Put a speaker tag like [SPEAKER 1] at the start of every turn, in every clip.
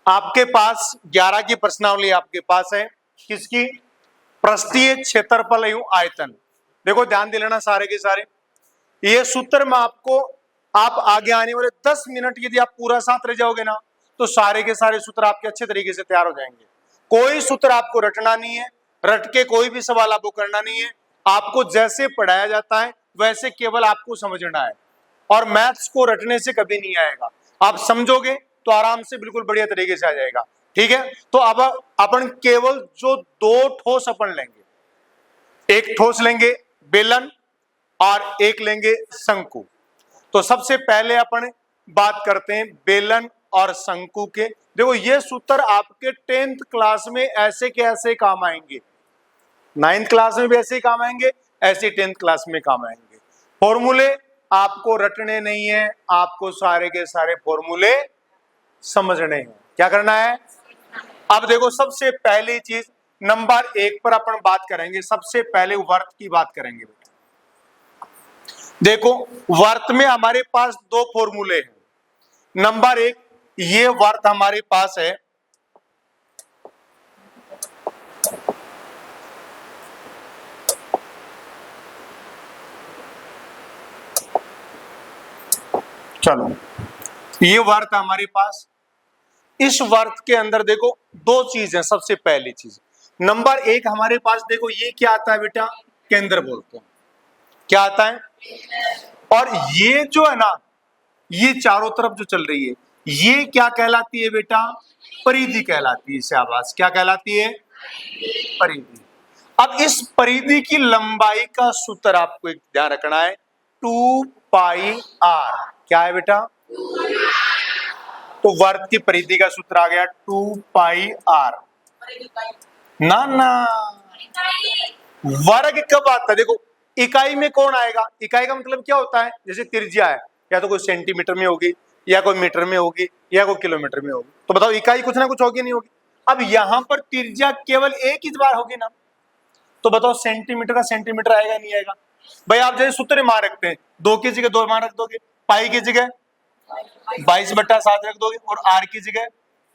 [SPEAKER 1] आपके पास 11 की प्रश्नावली आपके पास है, किसकी? पृष्ठीय क्षेत्रफल एवं आयतन। देखो ध्यान दे लेना सारे के सारे, ये सूत्र में आपको, आप आगे आने वाले 10 मिनट यदि आप पूरा साथ रह जाओगे ना, तो सारे के सारे सूत्र आपके अच्छे तरीके से तैयार हो जाएंगे। कोई सूत्र आपको रटना नहीं है, रट के कोई भी सवाल आपको करना नहीं है। आपको जैसे पढ़ाया जाता है वैसे केवल आपको समझना है, और मैथ्स को रटने से कभी नहीं आएगा। आप समझोगे तो आराम से बिल्कुल बढ़िया तरीके से आ जाएगा। ठीक है, तो अब अपन केवल जो दो ठोस अपन लेंगे, एक ठोस लेंगे बेलन और एक लेंगे शंकु। तो सबसे पहले अपन बात करते हैं बेलन और शंकु के। देखो ये सूत्र आपके 10th क्लास में ऐसे के ऐसे काम आएंगे, 9th क्लास में भी ऐसे ही काम आएंगे, ऐसे 10th क्लास में काम आएंगे। फॉर्मूले आपको रटने नहीं है, आपको सारे के सारे फॉर्मूले समझने हैं। क्या करना है? अब देखो सबसे पहली चीज नंबर 1 पर अपन बात करेंगे, सबसे पहले वर्त की बात करेंगे। देखो वर्त में हमारे पास दो फॉर्मूले हैं। नंबर 1, ये वर्त हमारे पास है, चलो ये वर्त हमारे पास। इस वर्त के अंदर देखो दो चीज है। सबसे पहली चीज नंबर 1 हमारे पास, देखो ये क्या आता है बेटा? केंद्र बोलते हैं। क्या आता है? और ये जो है ना, ये चारों तरफ जो चल रही है, ये क्या कहलाती है बेटा? परिधि कहलाती है। शाबाश, क्या कहलाती है? परिधि। अब इस परिधि की लंबाई का सूत्र आपको एक ध्यान रखना है, 2 पाई r। क्या है बेटा? तो वर्त की परिधि का सूत्र आ गया 2 पाई r। ना ना, वर्ग कब आता है? देखो इकाई में कौन आएगा? इकाई का मतलब क्या होता है? जैसे त्रिज्या है, या तो कोई सेंटीमीटर में होगी, या कोई मीटर में होगी, या कोई किलोमीटर में होगी। तो बताओ इकाई कुछ ना कुछ होगी, नहीं होगी? अब यहां पर त्रिज्या केवल एक ही बार होगी ना, तो बताओ सेंटीमीटर का सेंटीमीटर आएगा नहीं आएगा? भाई आप जैसे सूत्र मान रखते हैं, 2 की जगह 2 मान रख दोगे, पाई की जगह 22/7 रख दोगे, और आर की जगह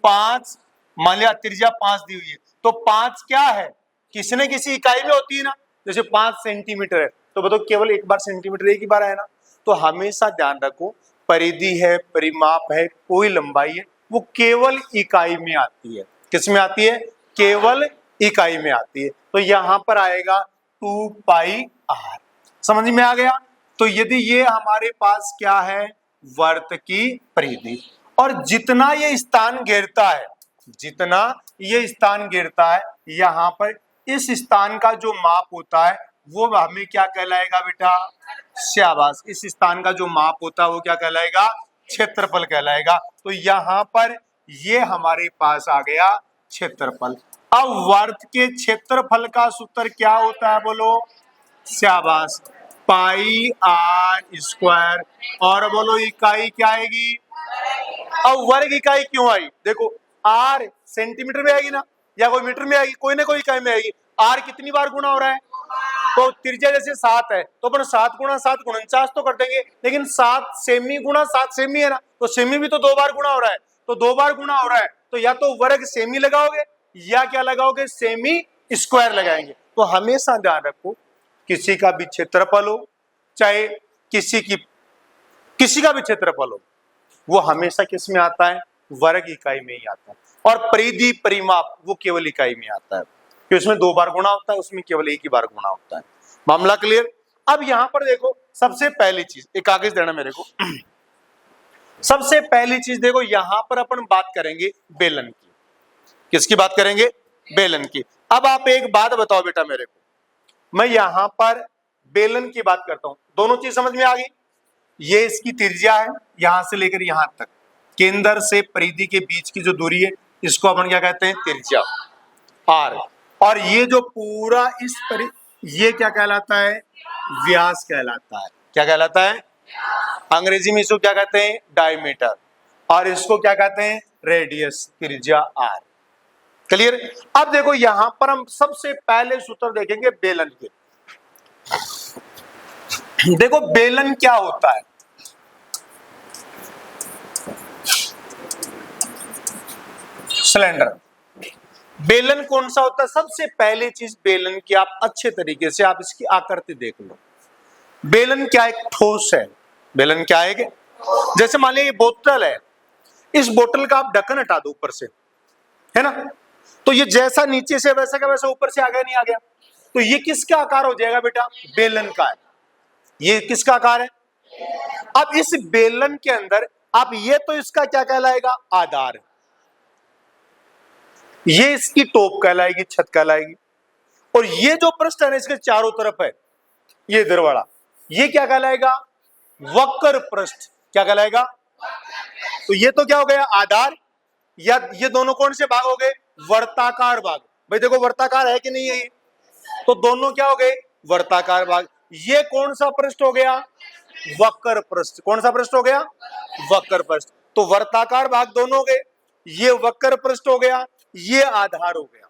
[SPEAKER 1] 5। मान लिया त्रिज्या 5 दी हुई है, तो 5 क्या है? किसी न किसी इकाई में होती है ना। जैसे 5 सेंटीमीटर है, तो बताओ केवल एक बार सेंटीमीटर एक ही बार आया ना। तो हमेशा ध्यान रखो, परिधि है, परिमाप है, कोई लंबाई है, वो केवल इकाई में आती है। किस में आती है? केवल इकाई में आती है। तो यहां पर आएगा 2 पाई r। समझ में आ गया? तो यदि ये हमारे पास क्या है? वर्त की परिधि। और जितना ये स्थान घेरता है, जितना ये स्थान घेरता है, यहां पर इस स्थान का जो माप होता है वो हमें क्या कहलाएगा बेटा? शाबाश, इस स्थान का जो माप होता है वो क्या कहलाएगा? क्षेत्रफल कहलाएगा। तो यहां पर ये हमारे पास आ गया क्षेत्रफल। अब वर्त के क्षेत्रफल का सूत्र क्या होता है? बोलो। शाबाश, पाई r स्क्वायर। और बोलो इकाई क्या आएगी? अब वर्ग इकाई क्यों आई? देखो r सेंटीमीटर में आएगी ना, या कोई मीटर में आएगी, कोई ना कोई इकाई में आएगी। r कितनी बार गुणा हो रहा है? तो त्रिज्या जैसे 7 है, तो अपन 7 गुणा 7 49 तो कर देंगे, लेकिन 7 सेमी गुणा 7 सेमी है ना, तो सेमी भी तो 2 बार गुणा हो रहा है। तो 2 बार गुणा हो रहा है, तो या तो वर्ग सेमी लगाओगे, या क्या लगाओगे? सेमी स्क्वायर लगाएंगे। तो हमेशा ध्यान रखो, किसी का भी क्षेत्रफल हो, चाहे किसी का भी क्षेत्रफल हो, वो हमेशा किस में आता है? वर्ग इकाई में ही आता है। और परिधि परिमाप वो केवल इकाई में आता है, कि उसमें 2 बार गुणा होता है, उसमें केवल एक ही बार गुणा होता है। मामला क्लियर? अब यहां पर देखो सबसे पहली चीज, एक कागज देना मेरे को। सबसे पहली चीज देखो, यहां पर अपन बात करेंगे बेलन की। किसकी बात करेंगे? बेलन की। अब आप एक बात बताओ बेटा मेरे को, मैं यहां पर बेलन की बात करता हूं, दोनों चीज समझ में आ गई? ये इसकी त्रिज्या है, यहां से लेकर यहां तक, केंद्र से परिधि के बीच की जो दूरी है, इसको अपन क्या कहते हैं? त्रिज्या, r। और ये जो पूरा ये क्या कहलाता है? व्यास कहलाता है। क्या कहलाता है? अंग्रेजी में इसको क्या कहते हैं? डायमीटर। और इसको क्या कहते हैं? रेडियस, त्रिज्या r। क्लियर? अब देखो यहां पर हम सबसे पहले सूत्र देखेंगे बेलन के। देखो बेलन क्या होता है? सिलेंडर। बेलन कौन सा होता है? सबसे पहली चीज बेलन की आप अच्छे तरीके से आप इसकी आकृति देख लो। बेलन क्या एक ठोस है। बेलन क्या है कि जैसे मान लीजिए ये बोतल है, इस बोतल का आप ढक्कन हटा दो ऊपर से, है ना, तो ये जैसा नीचे से वैसा का वैसा ऊपर से आ गया, नहीं आ गया? तो ये किसका आकार हो जाएगा बेटा? बेलन का है। ये किसका आकार है? अब इस बेलन के अंदर आप ये तो इसका क्या कहलाएगा? आधार। ये इसकी टोप कहलाएगी, छत कहलाएगी। और ये जो पृष्ठ है इसके चारों तरफ है, ये इधर वाला, ये क्या कहलाएगा? वक्र पृष्ठ। क्या कहलाएगा? तो ये तो क्या हो गया? आधार। या ये दोनों कौन से भाग हो गए? वर्ताकार भाग। भाई देखो वर्ताकार है कि नहीं है ये? तो दोनों क्या हो गए? वर्ताकार भाग। ये कौन सा पृष्ठ हो गया? वक्र पृष्ठ। कौन सा पृष्ठ हो गया? वक्र पृष्ठ। तो वर्ताकार भाग दोनों हो गए, ये वक्र पृष्ठ हो गया, ये आधार हो गया।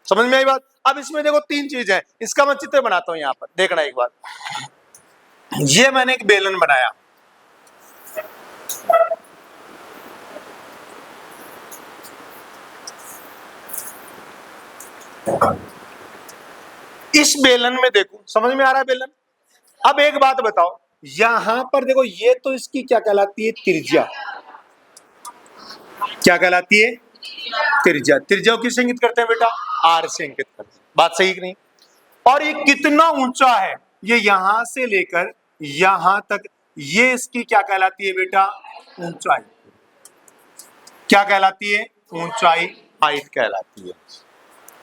[SPEAKER 1] समझ में आई बात? अब इसमें देखो तीन चीज है, इसका मैं चित्र बनाता हूं यहां पर, देखना एक बार। ये मैंने एक बेलन बनाया, इस बेलन में देखो, समझ में आ रहा है बेलन? अब एक बात बताओ, यहां पर देखो, ये तो इसकी क्या कहलाती है? त्रिज्या। क्या कहलाती है? त्रिज्या। त्रिज्या को किस से इंगित करते हैं बेटा? आर से इंगित करते हैं। बात सही कि नहीं? और ये कितना ऊंचा है? ये यहां से लेकर यहां तक, ये इसकी क्या कहलाती है बेटा? ऊंचाई। क्या कहलाती है? ऊंचाई, हाइट कहलाती है।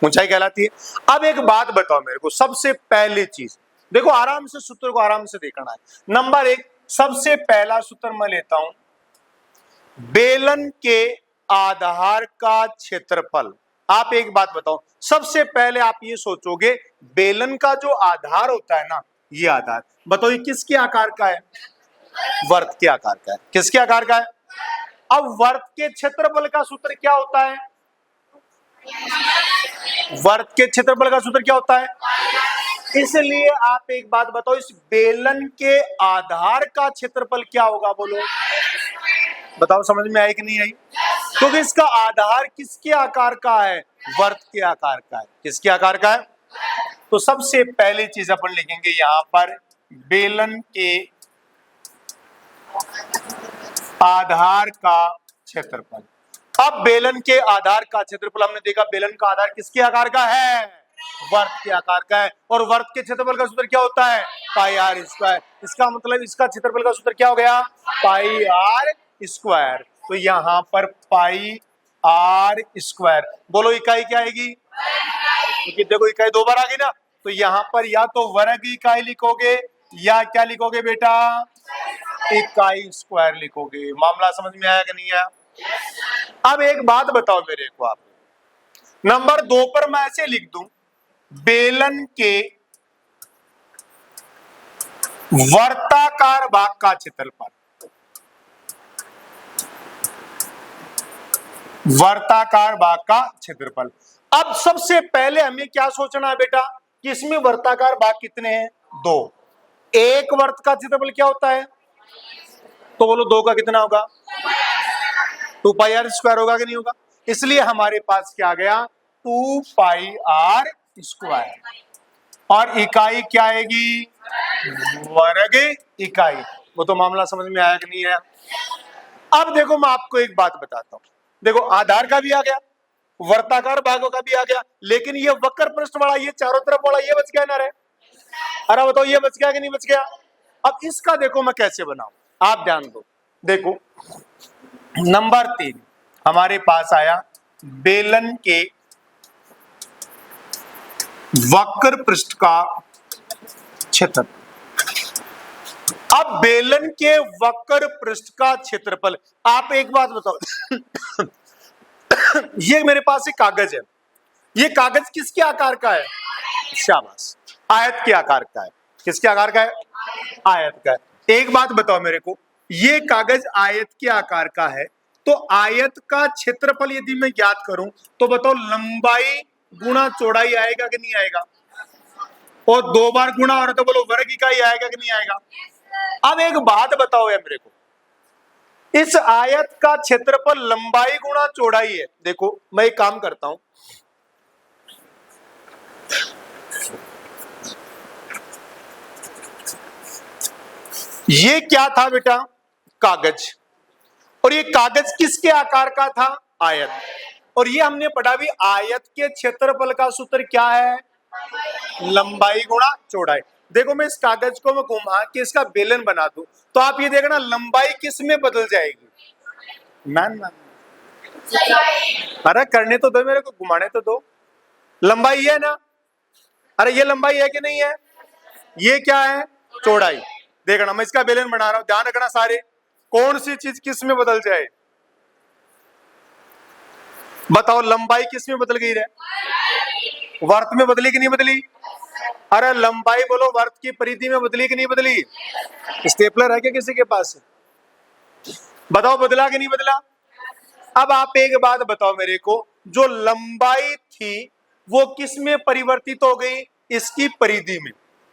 [SPEAKER 1] ऊंचाई कहलाती है। अब एक बात बताओ मेरे को, सबसे पहली चीज देखो, आराम से सूत्र को आराम से देखना है। नंबर एक, सबसे पहला सूत्र मैं लेता हूं, बेलन के आधार का क्षेत्रफल। आप एक बात बताओ, सबसे पहले आप ये सोचोगे बेलन का जो आधार होता है ना, ये आधार बताओ ये किसके आकार का है? वर्त के आकार का है। किसके आकार का है? अब वर्त के क्षेत्रफल का सूत्र क्या होता है? वर्त के क्षेत्रफल का सूत्र क्या होता है? इसलिए आप एक बात बताओ, इस बेलन के आधार का क्षेत्रफल क्या होगा? बोलो, बताओ, समझ में आई कि नहीं आई? क्योंकि तो इसका आधार किसके आकार का है? वर्त के आकार का है। किसके आकार का है? तो सबसे पहली चीज अपन लिखेंगे यहां पर, बेलन के आधार का क्षेत्रफल। अब बेलन के आधार का क्षेत्रफल हमने देखा, बेलन का आधार किसके आकार का है? वर्त के आकार का है। और वर्त के क्षेत्रफल का सूत्र क्या होता है? पाई आर स्क्वायर। इसका मतलब इसका क्षेत्रफल का सूत्र क्या हो गया? पाई आर स्क्वायर। तो यहां पर पाई आर स्क्वायर। बोलो इकाई क्या आएगी? क्योंकि देखो इकाई दो बार आ गई ना, तो यहां पर या तो वर्ग इकाई लिखोगे या क्या लिखोगे बेटा? इकाई स्क्वायर लिखोगे। मामला समझ में आया कि नहीं आया? अब एक बात बताओ मेरे को, आप नंबर 2 पर मैं ऐसे लिख दूं, बेलन के वर्ताकार भाग का क्षेत्रफल। वर्ताकार भाग का क्षेत्रफल। अब सबसे पहले हमें क्या सोचना है बेटा कि इसमें वर्ताकार भाग कितने हैं? 2। एक वर्त का क्षेत्रफल क्या होता है? तो बोलो 2 का कितना होगा? 2 पाई आर स्क्वायर होगा कि नहीं होगा? इसलिए हमारे पास क्या आ गया? 2 पाई आर स्क्वायर। और इकाई क्या आएगी? वर्ग इकाई। वो तो मामला समझ में आया कि नहीं आया? अब देखो मैं आपको एक बात बताता हूं, देखो आधार का भी आ गया, वर्ताकार भागों का भी आ गया, लेकिन ये वक्र पृष्ठ वाला, ये चारों तरफ वाला, ये बच गया ना रे? अरे बताओ ये बच गया कि नहीं बच गया? अब इसका देखो मैं कैसे बनाऊं, आप ध्यान दो। देखो नंबर 3 हमारे पास आया, बेलन के वक्र पृष्ठ का क्षेत्रफल। अब बेलन के वक्र पृष्ठ का क्षेत्रफल, आप एक बात बताओ ये मेरे पास एक कागज है, ये कागज किसके आकार का है? शाबाश, आयत के आकार का है। किसके आकार का है? आयत का है। एक बात बताओ मेरे को, ये कागज आयत के आकार का है, तो आयत का क्षेत्रफल यदि मैं ज्ञात करूं तो बताओ लंबाई गुणा चौड़ाई आएगा कि नहीं आएगा? और 2 बार गुणा हो रहा तो बोलो वर्ग इकाई आएगा कि नहीं आएगा? अब एक बात बताओ यार मेरे को, इस आयत का क्षेत्रफल लंबाई गुणा चौड़ाई है। देखो मैं एक काम करता हूं, ये क्या था बेटा? कागज। और ये कागज किसके आकार का था? आयत। और ये हमने पढ़ा भी, आयत के क्षेत्रफल का सूत्र क्या है? लंबाई गुणा चौड़ाई। देखो मैं इस कागज को मैं घुमा के इसका बेलन बना दूं तो आप ये देखना लंबाई किस में बदल जाएगी? मैन अरे करने तो दो, मेरे को घुमाने तो दो। लंबाई है ना? अरे ये लंबाई है कि नहीं है? ये क्या है? चौड़ाई। देखना मैं इसका बेलन बना रहा हूं, ध्यान रखना सारे, कौन सी चीज किस में बदल जाए? बताओ लंबाई किस में बदल गई रे? वर्त में बदली कि नहीं बदली? अरे लंबाई बोलो वर्त की परिधि में बदली कि नहीं बदली? स्टेपलर है क्या किसी के पास? बताओ बदला कि नहीं बदला? अब आप एक बात बताओ मेरे को, जो लंबाई थी वो किस में परिवर्तित हो गई? इसकी परिधि में।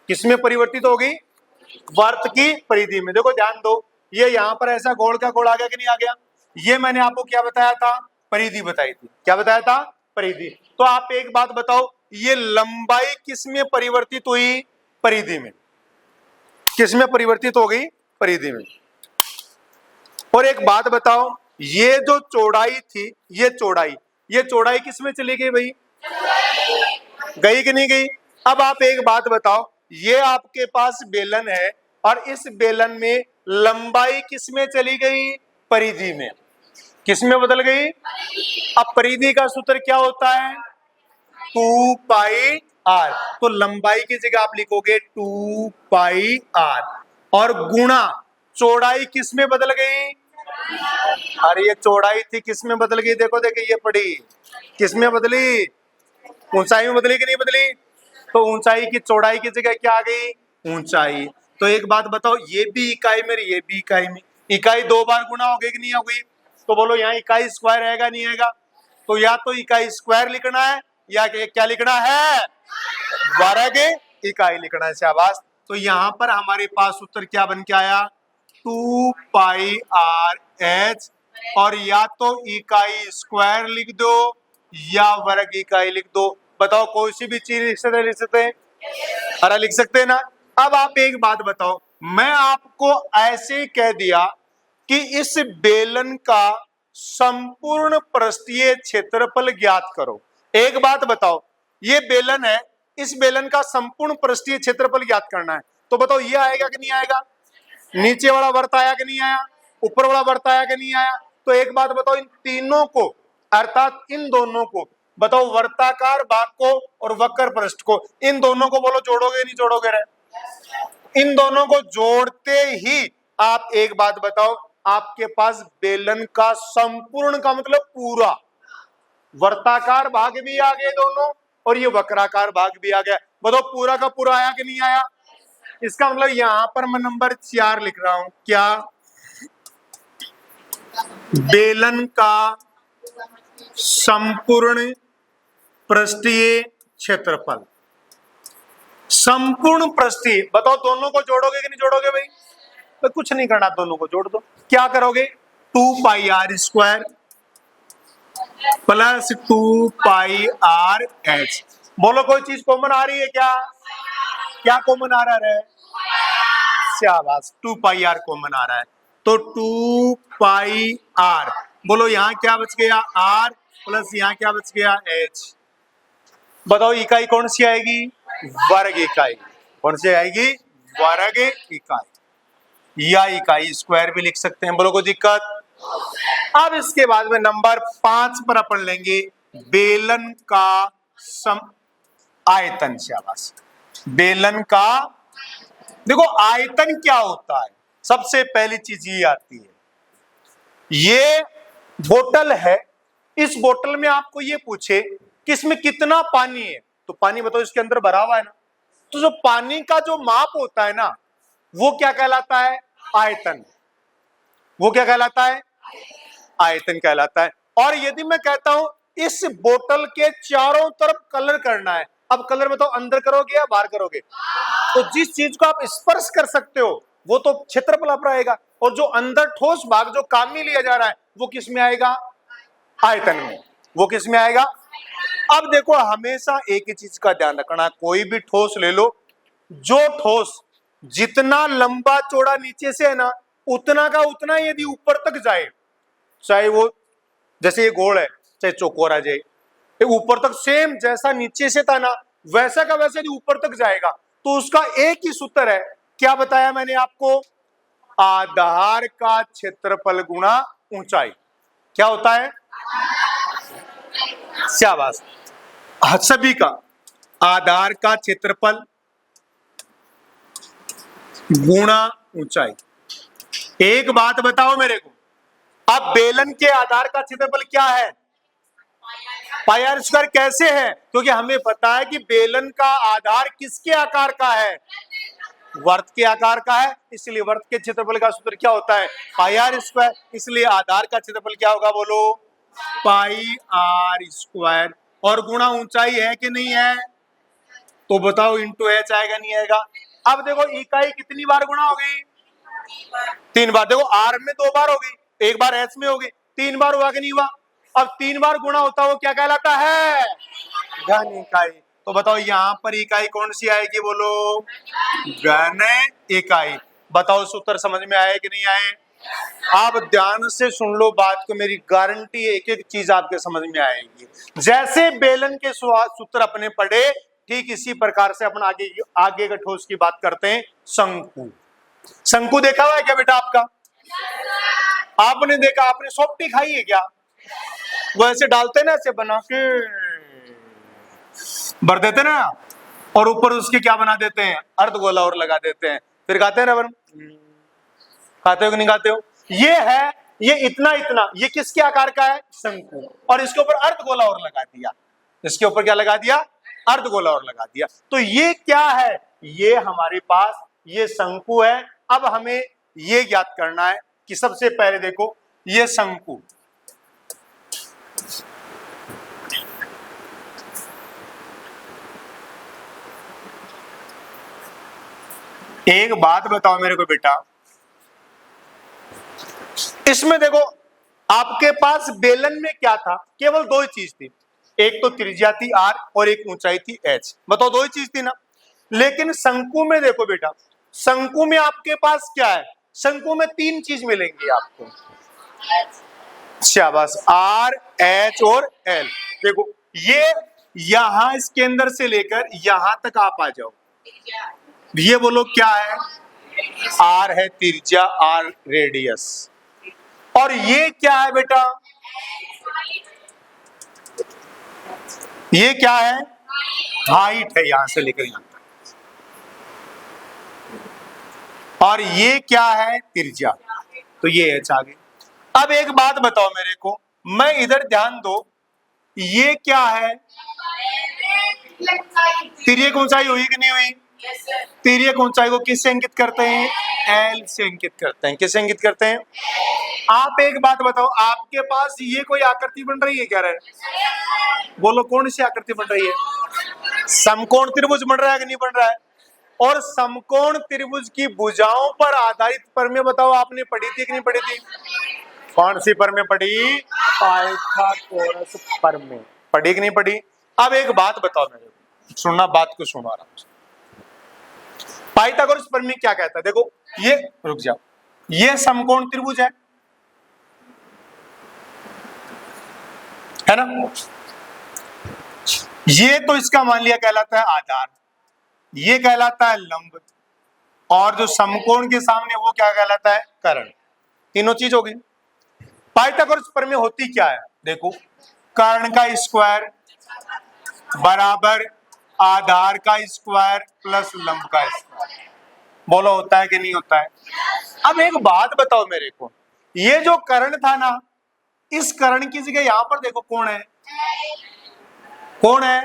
[SPEAKER 1] किस में परिवर्तित हो गई? वर्त की परिधि में। देखो ध्यान दो, ये यहां पर ऐसा गोल का गोल आ गया कि नहीं आ गया? ये मैंने आपको क्या बताया था? परिधि बताई थी। क्या बताया था? परिधि। तो आप एक बात बताओ, ये लंबाई किस में परिवर्तित हुई? परिधि में। किस में परिवर्तित हो गई? परिधि में। और एक बात बताओ, ये जो चौड़ाई थी, ये चौड़ाई किस में चली गई भाई? गई कि नहीं गई? अब आप एक बात बताओ, ये आपके पास बेलन है और इस बेलन में लंबाई किस में चली गई? परिधि में। किस में बदल गई? अब परिधि का सूत्र क्या होता है? 2 पाई आर। तो लंबाई की जगह आप लिखोगे 2 पाई आर और गुणा चौड़ाई किस में बदल गई? अरे ये चौड़ाई थी किस में बदल गई? देखो देखो ये पड़ी, किस में बदली? ऊंचाई में बदली कि नहीं बदली? तो ऊंचाई की चौड़ाई की जगह क्या आ गई? ऊंचाई। तो एक बात बताओ, ये भी इकाई में, ये भी इकाई में, इकाई दो बार गुना हो गई कि नहीं हो गई? तो बोलो यहाँ इकाई स्क्वायर रहेगा नहीं आएगा? तो या तो इकाई स्क्वायर लिखना है या क्या लिखना है? वर्ग इकाई लिखना है। शाबाश। तो यहाँ पर हमारे पास उत्तर क्या बन के आया? 2 पाई आर एच। और या तो इकाई स्क्वायर लिख दो या वर्ग इकाई लिख दो। बताओ कोई सी भी चीज लिख सकते हैं? अरे लिख सकते हैं ना? अब आप एक बात बताओ, मैं आपको ऐसे ही कह दिया कि इस बेलन का संपूर्ण पृष्ठीय क्षेत्रफल ज्ञात करो। एक बात बताओ, ये बेलन है, इस बेलन का संपूर्ण पृष्ठीय क्षेत्रफल ज्ञात करना है। तो बताओ ये आएगा कि नहीं आएगा? नीचे वाला वर्त आया कि नहीं आया? ऊपर वाला वर्त आया कि नहीं आया? तो एक बात बताओ, इन तीनों को अर्थात इन दोनों को बताओ, वर्ताकार भाग को और वक्र पृष्ठ को, इन दोनों को बोलो जोड़ोगे नहीं जोड़ोगे रे? इन दोनों को जोड़ते ही आप एक बात बताओ, आपके पास बेलन का संपूर्ण का मतलब पूरा वर्ताकार भाग भी आ गए दोनों और ये वक्राकार भाग भी आ गया। बताओ पूरा का पूरा आया कि नहीं आया? इसका मतलब यहां पर मैं नंबर 4 लिख रहा हूं। क्या? बेलन का संपूर्ण पृष्ठीय क्षेत्रफल। संपूर्ण पृष्ठीय। बताओ दोनों को जोड़ोगे कि नहीं जोड़ोगे भाई? तो कुछ नहीं करना, दोनों को जोड़ दो। क्या करोगे? 2 pi r square plus 2 pi r h. बोलो कोई चीज कॉमन आ रही है क्या? क्या कॉमन आ रहा है? शाबाश, 2 पाई आर कॉमन आ रहा है। तो 2 पाई आर, बोलो यहाँ क्या बच गया? आर प्लस यहाँ क्या बच गया? एच। बताओ इकाई कौन सी आएगी? वर्ग इकाई। कौन सी आएगी? वर्ग इकाई। या इकाई स्क्वायर भी लिख सकते हैं, बोलो कोई दिक्कत? अब इसके बाद में नंबर 5 पर अपन लेंगे बेलन का आयतन। शाबाश। बेलन का, देखो आयतन क्या होता है? सबसे पहली चीज ये आती है, ये बोतल है, इस बोतल में आपको ये पूछे कि इसमें कितना पानी है, तो पानी बताओ इसके अंदर भरा हुआ है ना? तो जो पानी का जो माप होता है ना, वो क्या कहलाता है? आयतन। वो क्या कहलाता है? आयतन कहलाता है। और यदि मैं कहता हूं इस बोतल के चारों तरफ कलर करना है, अब कलर बताओ अंदर करोगे या बाहर करोगे? तो जिस चीज को आप स्पर्श कर सकते हो वो तो क्षेत्रफल आप रहेगा, और जो अंदर ठोस भाग जो काम में लिया जा रहा है वो किस में आएगा? आयतन में। वो किस में आएगा? अब देखो हमेशा एक ही चीज का ध्यान रखना, कोई भी ठोस ले लो, जो ठोस जितना लंबा चौड़ा नीचे से है ना, उतना का उतना यदि ऊपर तक जाए, चाहे वो जैसे ये गोल है चाहे चौकोर जाए, ऊपर तक सेम जैसा नीचे से था ना वैसा का वैसे यदि ऊपर तक जाएगा तो उसका एक ही सूत्र है। क्या बताया मैंने आपको? आधार का क्षेत्रफल गुणा ऊंचाई। क्या होता है? शाबाश। सभी का आधार का क्षेत्रफल गुणा ऊंचाई। एक बात बताओ मेरे को, अब बेलन के आधार का क्षेत्रफल क्या है? पाई आर स्क्वायर। कैसे है? क्योंकि हमें पता है कि बेलन का आधार किसके आकार का है? वर्त के आकार का है, इसलिए वर्त के क्षेत्रफल का सूत्र क्या होता है? पाई आर स्क्वायर। इसलिए आधार का क्षेत्रफल क्या होगा? बोलो, पाई आर स्क्वायर। और गुणा ऊंचाई है कि नहीं है? तो बताओ इंटू एच आएगा नहीं आएगा? अब देखो इकाई कितनी बार गुणा हो गई? 3 बार। देखो आर में 2 बार हो गई, एक बार एच में हो गई, 3 बार हुआ कि नहीं हुआ? अब 3 बार गुणा होता है वो क्या कहलाता है? घन इकाई। तो बताओ यहां पर इकाई कौन सी आएगी? बोलो, घन इकाई। बताओ सूत्र समझ में आए कि नहीं आए? आप ध्यान से सुन लो बात को, मेरी गारंटी है एक एक चीज आपके समझ में आएगी। जैसे बेलन के सूत्र अपने पढ़े, ठीक इसी प्रकार से अपन आगे के ठोस की बात करते हैं। शंकु। शंकु देखा हुआ है क्या बेटा आपका? आपने देखा? आपने सोपटी खाई है क्या? वो ऐसे डालते ना, ऐसे बना के भर देते ना, और ऊपर उसके क्या बना देते हैं? अर्धगोला और लगा देते हैं, फिर खाते हैं रबर। खाते हो कि नहीं खाते हो? ये है, ये इतना इतना, ये किसके आकार का है? शंकु। और इसके ऊपर अर्धगोला और लगा दिया। इसके ऊपर क्या लगा दिया? अर्धगोला और लगा दिया। तो ये क्या है? ये हमारे पास ये शंकु है। अब हमें ये ज्ञात करना है कि सबसे पहले देखो ये शंकु, एक बात बताओ मेरे को बेटा, इसमें देखो आपके पास बेलन में क्या था? केवल 2 ही चीज थी, एक तो त्रिज्या थी r और एक ऊंचाई थी h। बताओ 2 ही चीज थी ना। लेकिन शंकु में देखो बेटा, शंकु में आपके पास क्या है? शंकु में 3 चीज मिलेंगी आपको। शाबाश, r, h और l। देखो ये यहां इसके अंदर से लेकर यहां तक आप आ जाओ, ये बोलो क्या है? r है त्रिज्या, r रेडियस। और ये क्या है बेटा? ये क्या है? हाइट है, यहां से लेकर यहां तक। और ये क्या है? त्रिज्या। तो ये एच आ गई। अब एक बात बताओ मेरे को, मैं इधर ध्यान दो, ये क्या है? तिर्यक ऊंचाई हुई कि नहीं हुई? तिर्यक ऊंचाई को किससे अंकित करते हैं? एल से अंकित करते हैं। किससे अंकित करते हैं? आप एक बात बताओ, आपके पास ये कोई आकृति बन रही है क्या? बोलो कौन सी आकृति बन रही है? समकोण त्रिभुज बन रहा है कि नहीं बन रहा है? और समकोण त्रिभुज की भुजाओं पर आधारित प्रमेय बताओ आपने पढ़ी थी कि नहीं पढ़ी थी? कौन सी प्रमेय पढ़ी? पाइथागोरस प्रमेय। पढ़ी कि नहीं पढ़ी? अब एक बात बताओ मेरे को, सुनना, बात को सुनो आराम से। पाइथागोरस प्रमेय क्या कहता है? देखो ये, रुक जाओ, ये समकोण त्रिभुज है ना? ये तो इसका मान लिया कहलाता है आधार, ये कहलाता है लंब, और जो समकोण के सामने वो क्या कहलाता है? कर्ण। तीनों चीज हो गई। पाइथागोरस प्रमेय होती क्या है? देखो, कर्ण का स्क्वायर बराबर आधार का स्क्वायर प्लस लंब का स्क्वायर। बोलो होता है कि नहीं होता है? अब एक बात बताओ मेरे को, ये जो कर्ण था ना, इस कर्ण की जगह यहां पर देखो कौन है? कौन है?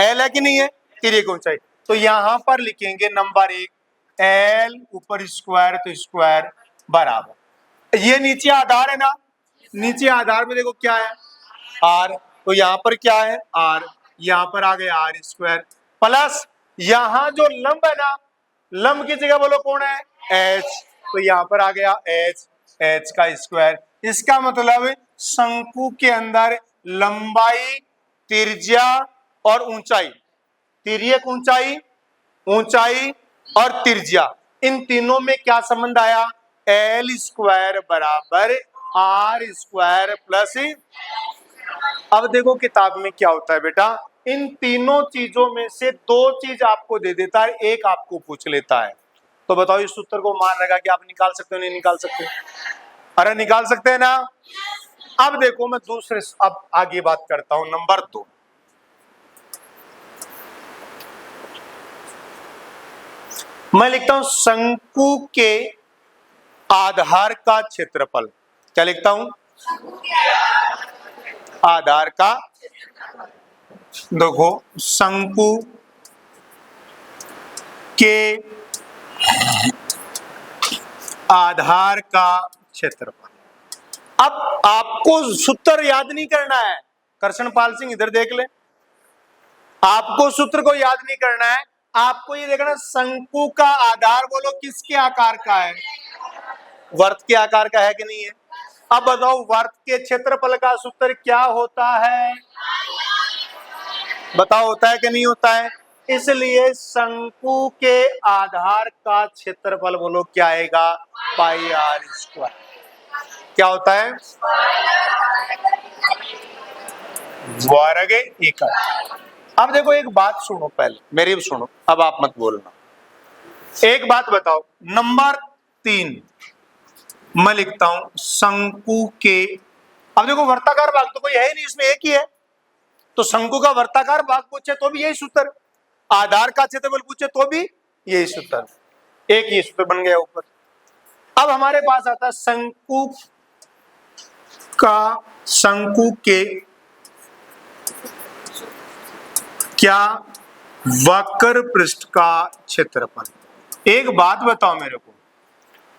[SPEAKER 1] एल है कि नहीं है? तिर्यक ऊंचाई। तो यहां पर लिखेंगे नंबर 1 एल, ऊपर स्क्वायर तो स्क्वायर बराबर, ये नीचे आधार है ना, नीचे आधार में देखो क्या है? आर। तो यहां पर क्या है? आर। यहां पर आ गया आर स्क्वायर प्लस यहां जो लंब है ना, लंब की जगह बोलो कौन है? एच। तो यहाँ पर आ गया h का स्क्वायर। इसका मतलब शंकु के अंदर लंबाई, त्रिज्या और ऊंचाई, तिर्यक ऊंचाई, ऊंचाई और त्रिज्या, इन तीनों में क्या संबंध आया? एल स्क्वायर बराबर आर स्क्वायर प्लस। अब देखो किताब में क्या होता है बेटा, इन तीनों चीजों में से दो चीज आपको दे देता है, एक आपको पूछ लेता है। तो बताओ इस सूत्र को मान लगा कि आप निकाल सकते हो नहीं निकाल सकते? अरे निकाल सकते हैं ना। अब देखो मैं दूसरे, अब आगे बात करता हूं, नंबर 2। मैं लिखता हूं शंकु के आधार का क्षेत्रफल। क्या लिखता हूं? आधार का, देखो शंकु के आधार का क्षेत्रफल। अब आपको सूत्र याद नहीं करना है, कृष्णपाल सिंह इधर देख ले, आपको सूत्र को याद नहीं करना है, आपको ये देखना शंकु का आधार बोलो किसके आकार का है? वर्त के आकार का है कि नहीं है? अब बताओ वर्त के क्षेत्रफल का सूत्र क्या होता है? बताओ होता है कि नहीं होता है? इसलिए शंकु के आधार का क्षेत्रफल बोलो क्या आएगा? पाई आर स्क्वायर। क्या होता है? वर्ग इकाई। अब देखो एक बात सुनो, पहले मेरी भी सुनो, अब आप मत बोलना। एक बात बताओ, नंबर 3 मैं लिखता हूं शंकु के, अब देखो वर्ताकार भाग तो कोई है ही नहीं, इसमें एक ही है, तो शंकु का वर्ताकार भाग पूछे तो भी यही सूत्र, आधार का क्षेत्रफल पूछे तो भी यही सूत्र, एक ही सूत्र बन गया ऊपर। अब हमारे पास आता है शंकु के क्या वक्र पृष्ठ का क्षेत्रफल। एक बात बताओ मेरे को,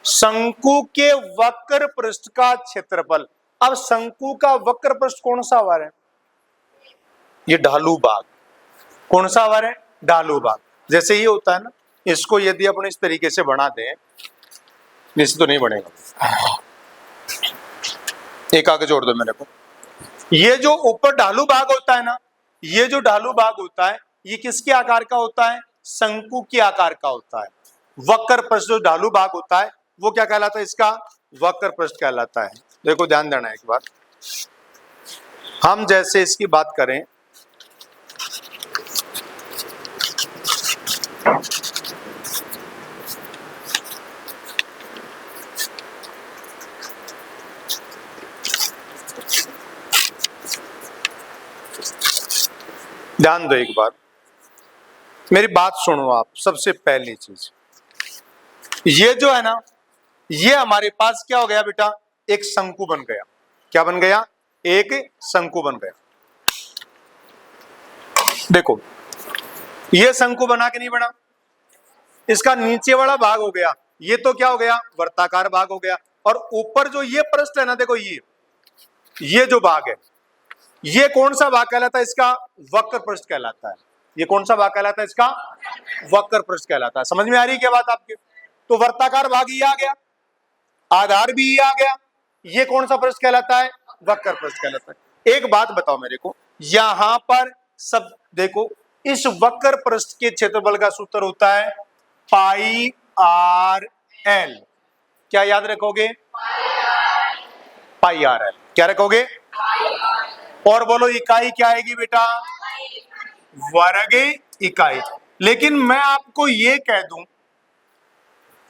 [SPEAKER 1] शंकु के वक्र पृष्ठ का क्षेत्रफल। अब शंकु का वक्र पृष्ठ कौन सा आवर है? ये ढालू भाग। कौन सा आवर है? ढालू भाग। जैसे ये होता है ना, इसको यदि अपन इस तरीके से बना दें, वैसे तो नहीं बनेगा, एक आगे जोड़ दो मेरे को। ये जो ऊपर ढालू भाग होता है ना, ये जो ढालू भाग होता है, ये किसके आकार का होता है? शंकु के आकार का होता है। वक्र पृष्ठ जो ढालू भाग होता है वो क्या कहलाता है? इसका वक्र पृष्ठ कहलाता है। देखो ध्यान देना एक बार, हम जैसे इसकी बात करें, ध्यान दो एक बार, मेरी बात सुनो आप। सबसे पहली चीज, ये जो है ना, ये हमारे पास क्या हो गया बेटा? एक शंकु बन गया। क्या बन गया? एक शंकु बन गया। देखो ये शंकु बना के नहीं बना, इसका नीचे वाला भाग हो गया, ये तो क्या हो गया? वर्ताकार भाग हो गया। और ऊपर जो ये पृष्ठ है ना, देखो ये जो भाग है, ये कौन सा भाग कहलाता है? इसका वक्र पृष्ठ कहलाता है। ये कौन सा भाग कहलाता है? इसका वक्र पृष्ठ कहलाता है। समझ में आ रही है क्या बात आपके? तो वर्ताकार भाग ये आ गया, आधार भी ये आ गया, ये कौन सा पृष्ठ कहलाता है? वक्र पृष्ठ कहलाता है। एक बात बताओ मेरे को, यहां पर सब देखो, इस वक्र पृष्ठ के क्षेत्रफल का सूत्र होता है पाई आर एल। क्या याद रखोगे? पाई आर एल। क्या रखोगे? और बोलो इकाई क्या आएगी बेटा? वर्ग इकाई। लेकिन मैं आपको ये कह दूं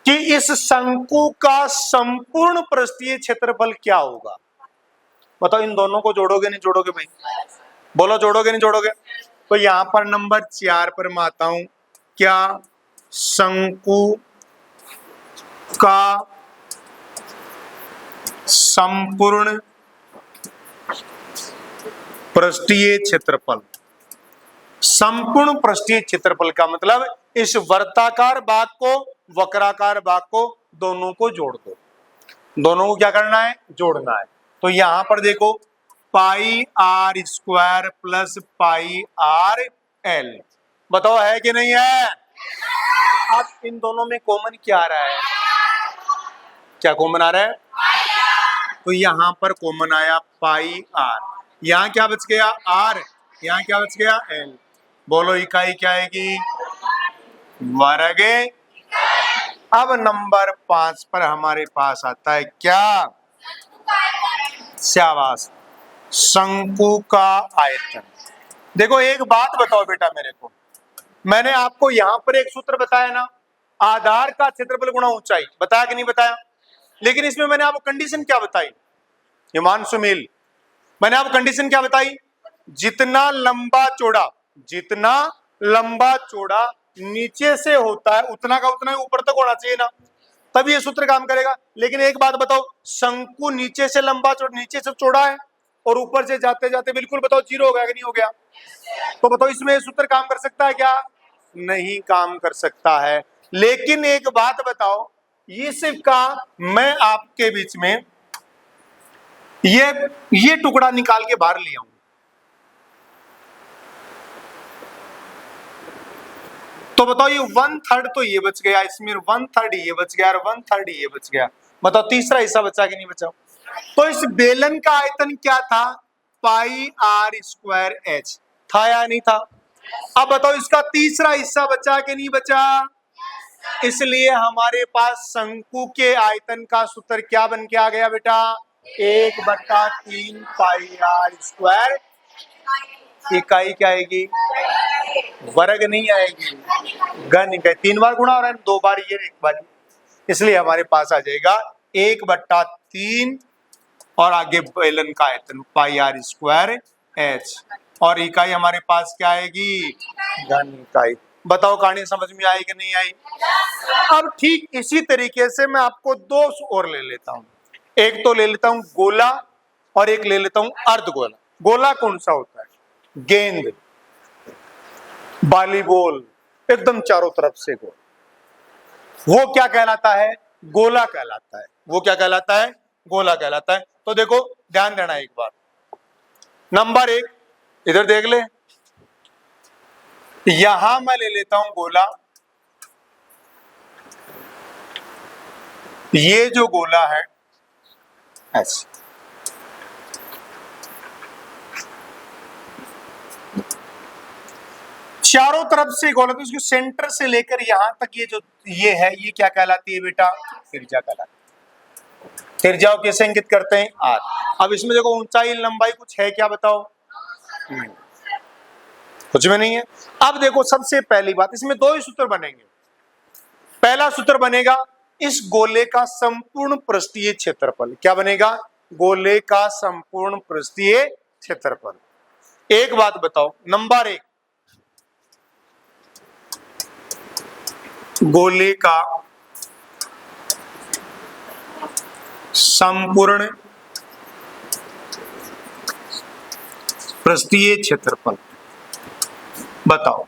[SPEAKER 1] कि इस शंकु का संपूर्ण पृष्ठीय क्षेत्रफल क्या होगा? बताओ, इन दोनों को जोड़ोगे नहीं जोड़ोगे भाई? बोलो जोड़ोगे नहीं जोड़ोगे? तो यहां पर नंबर 4 पर मैं आता हूं, क्या शंकु का संपूर्ण पृष्ठीय क्षेत्रफल। संपूर्ण पृष्ठीय क्षेत्रफल का मतलब इस वर्ताकार भाग को, वक्राकार भाग को, दोनों को जोड़ दो। दोनों को क्या करना है? जोड़ना है। तो यहां पर देखो pi r square plus pi r l. बताओ है कि नहीं है? अब इन दोनों में कॉमन क्या आ रहा है? क्या कॉमन आ रहा है? तो यहां पर कॉमन आया पाई आर, यहां क्या बच गया? आर, यहां क्या बच गया? एल। बोलो इकाई क्या आएगी? वर्ग। अब नंबर 5 पर हमारे पास आता है क्या? शाबाश, शंकु का आयतन। देखो एक बात बताओ बेटा मेरे को, मैंने आपको यहां पर एक सूत्र बताया ना, आधार का क्षेत्रफल गुणा ऊंचाई, बताया कि नहीं बताया? लेकिन इसमें मैंने आपको कंडीशन क्या बताई? हिमांशु मिल, मैंने आपको कंडीशन क्या बताई? जितना लंबा चौड़ा, जितना लंबा चौड़ा नीचे से होता है उतना का उतना ही ऊपर तक होना चाहिए ना, तब ये सूत्र काम करेगा। लेकिन एक बात बताओ, शंकु नीचे से लंबा चौड़ा, नीचे से चौड़ा है और ऊपर से जाते जाते बिल्कुल बताओ जीरो हो गया कि नहीं हो गया? तो बताओ इसमें सूत्र काम कर सकता है क्या? नहीं काम कर सकता है। लेकिन एक बात बताओ, इसका मैं आपके बीच में ये टुकड़ा निकाल के बाहर ले आऊं, तो बताओ ये 1/3 तो ये बच गया, इसमें 1/3 ये बच गया और 1/3 ये बच गया, बताओ तीसरा हिस्सा बचा कि नहीं बचा? तो इस बेलन का आयतन क्या था? पाई आर स्क्वायर एच था या नहीं था? अब बताओ इसका तीसरा हिस्सा बचा कि नहीं बचा? इसलिए हमारे पास शंकु के आयतन का सूत्र क्या बन के आ गया बेटा? 1/3 पाई आर स्क्वायर। इकाई क्या आएगी? वर्ग नहीं आएगी, घन इकाई। 3 बार गुणा हो रहा है, 2 बार ये, 1 बार, इसलिए हमारे पास आ जाएगा 1/3 और आगे बेलन का आयतन पाई आर स्क्वायर एच, और इकाई हमारे पास क्या आएगी? घन इकाई। बताओ कहानी समझ में आई कि नहीं आई? अब ठीक इसी तरीके से मैं आपको 2 और ले लेता हूं, एक तो ले लेता हूं गोला और एक ले लेता हूं अर्धगोला। गोला कौन सा होता है? गेंद, वॉलीबॉल, एकदम चारों तरफ से गोल, वो क्या कहलाता है? गोला कहलाता है। वो क्या कहलाता है? गोला कहलाता है। तो देखो ध्यान देना एक बार, नंबर 1 इधर देख ले, यहां मैं ले लेता हूं गोला, ये जो गोला है ऐसे, चारों तरफ से गोला, तो इसको सेंटर से लेकर यहां तक ये जो ये है, ये क्या कहलाती है बेटा? त्रिज्या कहलाती है। त्रिज्या को कैसे इंगित करते हैं? आर। अब इसमें देखो ऊंचाई लंबाई कुछ है क्या बताओ? कुछ में नहीं है। अब देखो सबसे पहली बात, इसमें 2 ही सूत्र बनेंगे। पहला सूत्र बनेगा इस गोले का संपूर्ण पृष्ठीय क्षेत्रफल। क्या बनेगा? गोले का संपूर्ण पृष्ठीय क्षेत्रफल। एक बात बताओ, नंबर 1, गोले का संपूर्ण पृष्ठीय क्षेत्रफल बताओ।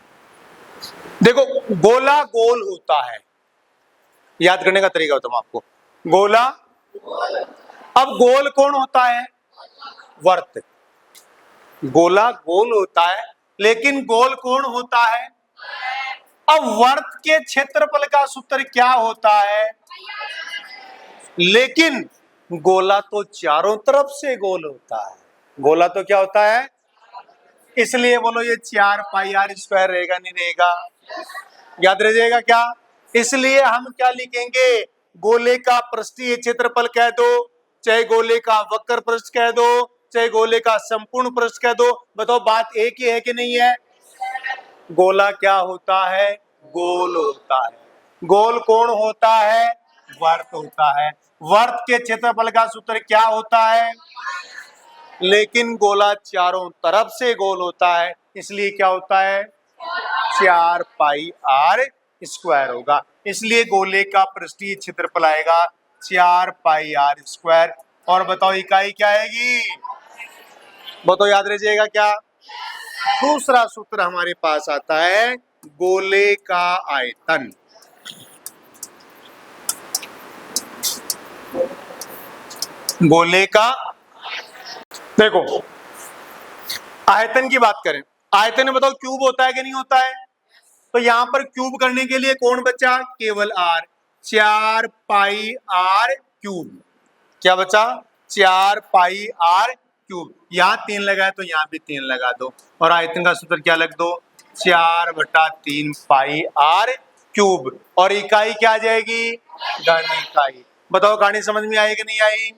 [SPEAKER 1] देखो गोला गोल होता है, याद करने का तरीका बताऊं आपको। गोला, अब गोल कौन होता है? वर्त। गोला गोल होता है, लेकिन गोल कौन होता है? अब वर्त के क्षेत्रफल का सूत्र क्या होता है? लेकिन गोला तो चारों तरफ से गोल होता है। गोला तो क्या होता है? इसलिए बोलो ये 4 पाई आर स्क्वायर रहेगा नहीं रहेगा? याद रह जाएगा क्या? इसलिए हम क्या लिखेंगे? गोले का पृष्ठीय क्षेत्रफल कह दो, चाहे गोले का वक्र पृष्ठ कह दो, चाहे गोले का संपूर्ण पृष्ठ कह दो। बताओ बात एक ही है कि नहीं है? गोला क्या होता है? गोल होता है। गोल कौन होता है? वर्त होता है। वर्त के क्षेत्रफल का सूत्र क्या होता है? लेकिन गोला चारों तरफ से गोल होता है, इसलिए क्या होता है? 4 पाई आर स्क्वायर होगा। इसलिए गोले का पृष्ठीय क्षेत्रफल आएगा 4 पाई आर स्क्वायर। और बताओ इकाई क्या आएगी? बताओ याद रह जाएगा क्या? दूसरा सूत्र हमारे पास आता है गोले का आयतन। गोले का, देखो आयतन की बात करें, आयतन में बताओ क्यूब होता है कि नहीं होता है? तो यहां पर क्यूब करने के लिए कौन बचा? केवल आर। 4 pi are cube. क्या बचा? 4 पाई आर क्यूब। यहाँ 3 लगाए तो यहाँ भी 3 लगा दो और आयतन का सूत्र क्या लग दो? 4/3 पाई आर क्यूब। और इकाई क्या आ जाएगी? घन इकाई। बताओ कहानी समझ में आई कि नहीं आई?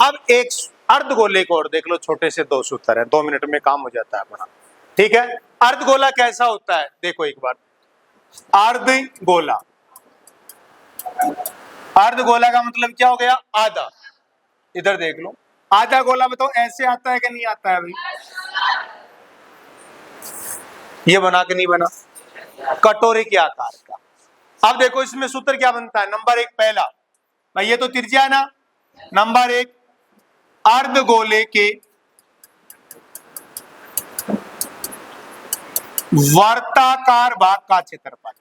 [SPEAKER 1] अब एक अर्धगोले को और देख लो, छोटे से 2 सूत्र है, 2 मिनट में काम हो जाता है अपना। ठीक है, अर्धगोला कैसा होता है देखो एक बार। अर्धगोला, अर्धगोला का मतलब क्या हो गया? आधा। इधर देख लो, आधा गोला बताओ ऐसे आता है कि नहीं आता है भाई? ये बना कि नहीं बना? कटोरे के आकार का। अब देखो इसमें सूत्र क्या बनता है? नंबर 1 पहला भाई, ये तो त्रिज्या है ना। नंबर 1, अर्धगोले के वर्ताकार भाग का क्षेत्रफल।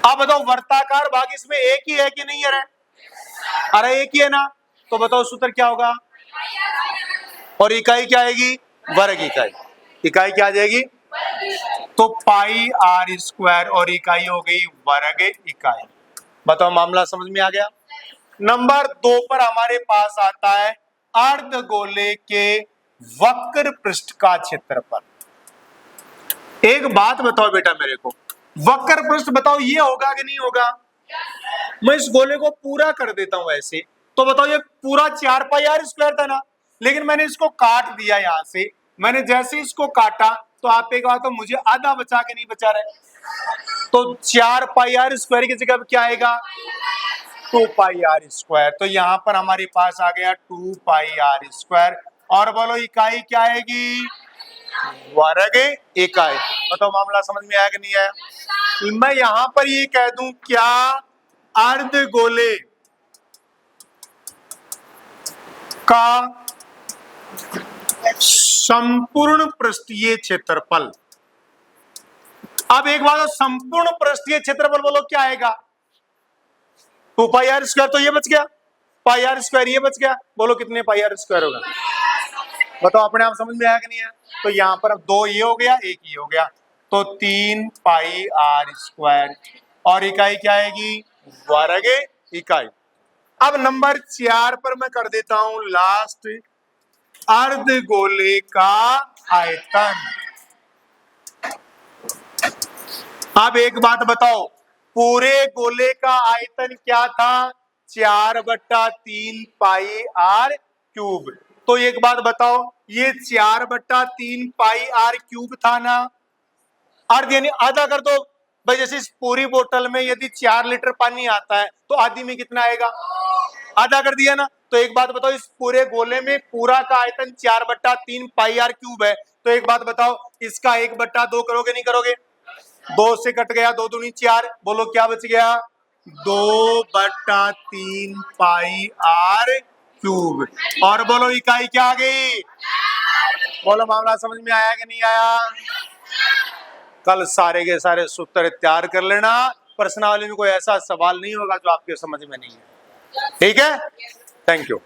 [SPEAKER 1] अब बताओ वर्ताकार भाग इसमें एक ही है कि नहीं है? अरे एक ही है ना, तो बताओ सूत्र क्या होगा? और इकाई क्या आएगी? वर्ग इकाई। इकाई क्या आ जाएगी? तो पाई आर स्क्वायर और इकाई हो गई वर्ग इकाई। बताओ मामला समझ में आ गया? नंबर 2 पर हमारे पास आता है अर्धगोले के वक्र पृष्ठ का क्षेत्रफल। एक बात बताओ बेटा मेरे को, वक्र पृष्ठ बताओ ये होगा कि नहीं होगा? मैं इस गोले को पूरा कर देता हूं ऐसे, तो बताओ ये पूरा 4 पाई आर स्क्वायर था ना, लेकिन मैंने इसको काट दिया यहां से। मैंने जैसे इसको काटा तो आप एक बात तो मुझे आधा बचा के नहीं बचा रहे, तो 4 पाई आर स्क्वायर की जगह क्या आएगा? 2 पाई आर स्क्वायर। तो यहां पर हमारे पास आ गया 2 पाई आर स्क्वायर। और बोलो इकाई क्या आएगी? वर्ग इकाई। बताओ मामला समझ में आया कि नहीं आया? मैं यहां पर ये कह दूं क्या अर्धगोले का संपूर्ण पृष्ठीय क्षेत्रफल। अब एक बात, संपूर्ण पृष्ठीय क्षेत्रफल बोलो क्या आएगा? 2 पाई आर स्क्वायर, तो ये बच गया पाई आर स्क्वायर, ये बच गया। बोलो कितने पाई आर स्क्वायर होगा? बताओ अपने आप समझ में आया कि नहीं आया? तो यहां पर अब 2 ये हो गया, 1 ये हो गया, तो 3 पाई आर स्क्वायर। और इकाई क्या आएगी? वर्ग इकाई। अब नंबर 4 पर मैं कर देता हूं लास्ट, अर्धगोले का आयतन। अब एक बात बताओ, पूरे गोले का आयतन क्या था? 4/3 पाई आर क्यूब। तो एक बात बताओ, ये 4/3 पाई आर क्यूब था ना, अर्ध यानी आधा कर दो भाई। जैसे इस पूरी बोतल में यदि 4 लीटर पानी आता है तो आधी में कितना आएगा? आधा कर दिया ना। तो एक बात बताओ, इस पूरे गोले में पूरा का आयतन 4/3 पाई आर क्यूब है, तो एक बात बताओ इसका 1/2 करोगे नहीं करोगे? 2 से कट गया, 2 दूनी 4। बोलो क्या बच गया? 2/3 पाई आर क्यूब। और बोलो इकाई क्या आ गई? बोलो मामला समझ में आया कि नहीं आया? कल सारे के सारे सूत्र तैयार कर लेना, प्रश्नावली में कोई ऐसा सवाल नहीं होगा जो आपके समझ में नहीं है। ठीक है, थैंक यू।